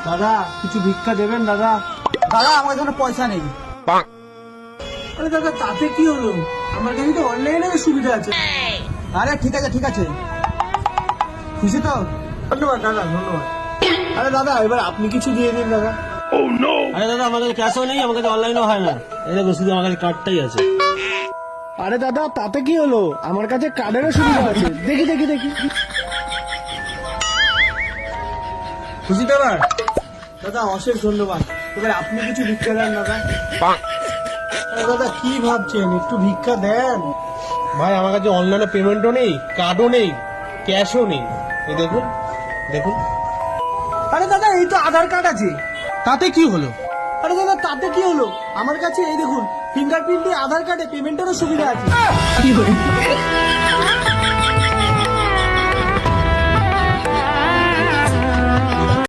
দাদা কিছু ভিক্ষা দেবেন দাদা। দাদা আমার কাছে পয়সা নেই। আরে দাদা তাতে কি হলো, আমার কাছে তো অনলাইনে সুবিধা আছে। আরে ঠিক আছে ঠিক আছে, খুশি তো? ধন্যবাদ দাদা ধন্যবাদ। আরে দাদা এবার আপনি কিছু দিয়ে দিন দাদা। আরে দাদা আমার কাছে ক্যাশও নেই, আমার কাছে অনলাইনও হয় না, এই দেখো শুধু আমার কাছে কার্ডটাই আছে। আরে দাদা তাতে কি হলো, আমার কাছে কার্ডেরও সুবিধা আছে। দেখি দেখি দেখি। খুশি তো এবার? দাদা অশেষ ধন্যবাদ। এবার আপনি কিছু ভিক্ষা দেন দাদা। আরে দাদা কি ভাবছেন, একটু ভিক্ষা দেন। ভাই আমার কাছে অনলাইনে পেমেন্টও নেই, কার্ডও নেই, ক্যাশও নেই, এই দেখুন দেখুন। আরে দাদা এই তো আধার কার্ড আছে। তাতে কি হলো? আরে দাদা তাতে কি হলো, আমার কাছে এই দেখুন ফিঙ্গারপ্রিন্ট দিয়ে আধার কার্ডে পেমেন্টেরও সুবিধা আছে।